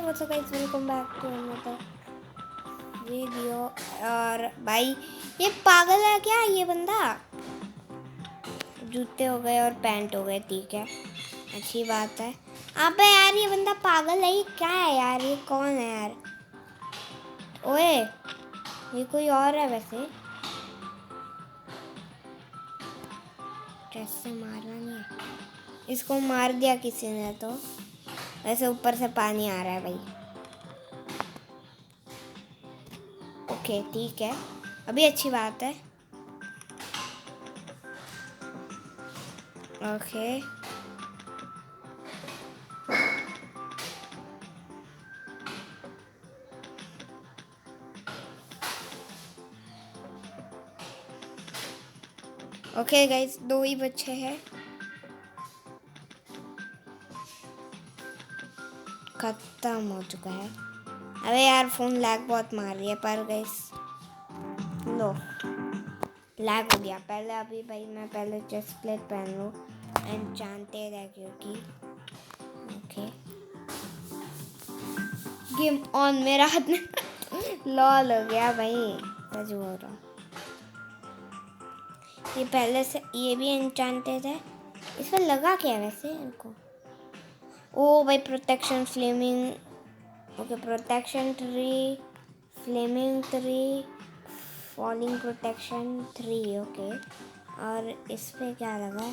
What's up guys, welcome back to another video. और भाई ये पागल है क्या ये बंदा? जूते हो गए और पैंट हो गए, ठीक है, अच्छी बात है। अबे यार ये बंदा पागल है, ये क्या है यार? ये कौन है यार? ओए ये कोई और है वैसे। कैसे मारना नहीं है इसको? मार दिया किसी ने तो। वैसे ऊपर से पानी आ रहा है भाई। ओके ठीक है, अभी अच्छी बात है। ओके ओके गाइस, 2 ही बच्चे हैं। खत्म हो चुका है। अरे यार फोन लैग बहुत मार रही है पर गाइस लो लैग हो गया। पहले अभी भाई मैं पहले चेस्ट प्लेट पहन लूँ एन्चेंटेड है क्योंकि ओके गेम ऑन। मेरा हाथ में लॉल हो गया भाई, सच बोल रहा हूँ। ये पहले से ये भी एन्चेंटेड है। इस पर लगा क्या है वैसे इनको? ओ भाई protection flaming, okay protection 3, flaming 3, falling protection 3, okay. और इस पे क्या लगा?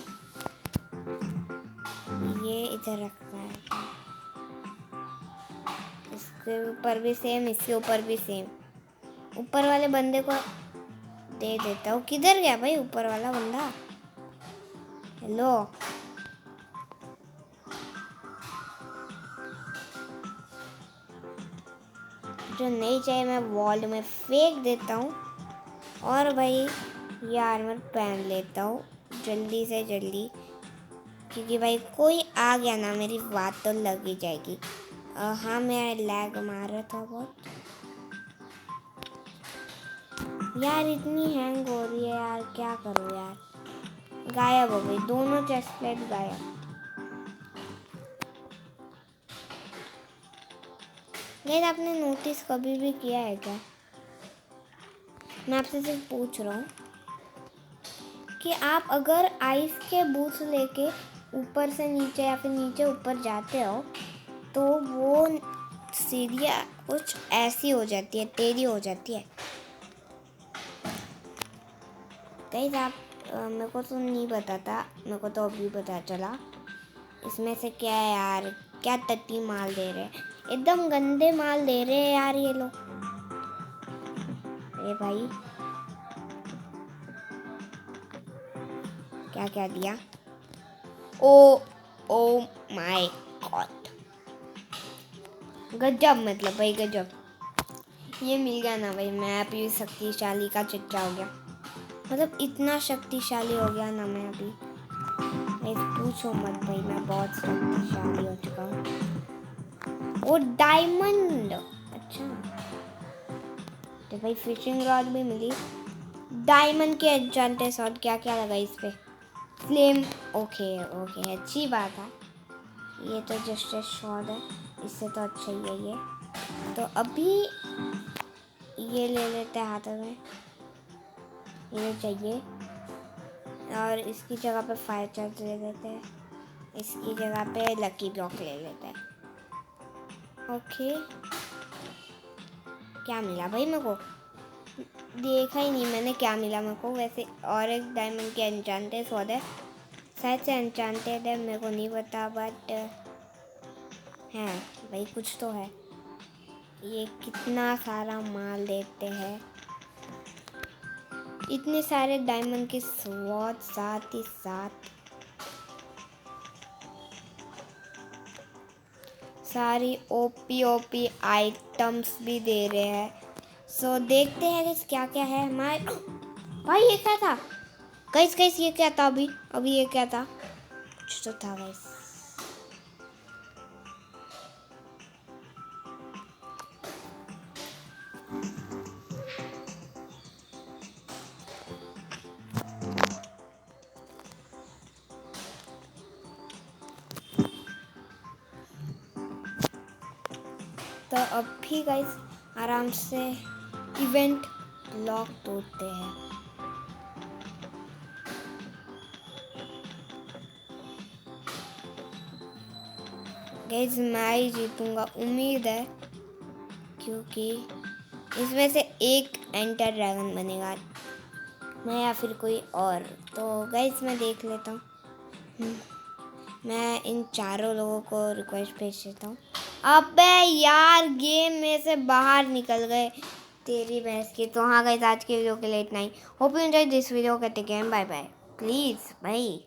ये इधर रखना है। इसके ऊपर भी सेम, इसके ऊपर भी सेम। ऊपर वाले बंदे को दे देता हूँ। किधर गया भाई ऊपर वाला बंदा? हेलो जो नहीं चाहिए मैं वॉल में फेंक देता हूँ। और भाई ये आर्मर पहन लेता हूँ जल्दी से जल्दी, क्योंकि भाई कोई आ गया ना मेरी बात तो लग ही जाएगी। हाँ मैं लैग मार रहा था बहुत यार, इतनी हैंग हो रही है यार, क्या करूँ यार। गायब हो गई दोनों चेस्ट प्लेट, गायब। नहीं आपने नोटिस कभी भी किया है क्या? मैं आपसे सिर्फ पूछ रहा हूँ कि आप अगर आइस के बूट्स लेके ऊपर से नीचे या फिर नीचे ऊपर जाते हो तो वो सीढ़ियाँ कुछ ऐसी हो जाती है, टेढ़ी हो जाती है। गाइस आप मेरे को तो नहीं पता था, मेरे को तो अभी पता चला। इसमें से क्या है यार, क्या टट्टी माल दे रहे हैं, एकदम गंदे माल दे रहे हैं यार ये लोग। अरे भाई क्या क्या दिया? ओ ओ माय गॉड, गजब, मतलब भाई गजब। ये मिल गया ना भाई, मैं अभी शक्तिशाली का चिट्ठा हो गया। मतलब इतना शक्तिशाली हो गया ना मैं अभी, पूछो मत भाई, मैं बहुत शक्तिशाली हो चुका हूँ। वो डायमंड, अच्छा तो भाई फिशिंग रॉड भी मिली। डायमंड के एन्चेंटेड शॉट, क्या क्या लगा इस पे? फ्लेम, ओके ओके अच्छी बात है। ये तो जस्ट शॉट है, इससे तो अच्छा ही है ये। तो अभी ये ले लेते हैं हाथों में, ये चाहिए। और इसकी जगह पे फायर चार्ज ले लेते हैं, इसकी जगह पे लकी ब्लॉक ले लेते हैं। ओके क्या मिला भाई मेरे को? देखा ही नहीं मैंने क्या मिला मेरे को वैसे। और एक डायमंड के एन्चेंटेड स्वॉर्ड है, शायद से एन्चेंटेड है, मेरे को नहीं पता, बट है भाई कुछ तो है। ये कितना सारा माल देते हैं, इतने सारे डायमंड के स्वॉर्ड, साथ ही साथ सारी ओपी आइटम्स भी दे रहे हैं। सो देखते हैं गाइस क्या क्या है हमारे। भाई ये क्या था गाइस? गाइस ये क्या था? अभी ये क्या था? कुछ तो था गाइस। तो अब भी गाइस आराम से इवेंट लॉक तोड़ते हैं। गाइस मैं ही जीतूंगा, उम्मीद है, क्योंकि इसमें से एक एंटर ड्रैगन बनेगा, मैं या फिर कोई और। तो गाइस मैं देख लेता हूँ। मैं इन चारों लोगों को रिक्वेस्ट भेज देता हूँ। अबे यार गेम में से बाहर निकल गए, तेरी भैंस की। तो हाँ गाइस आज की वीडियो के लिए इतना ही। Hope you enjoy this video. कहते गेम, बाय बाय प्लीज़ भाई।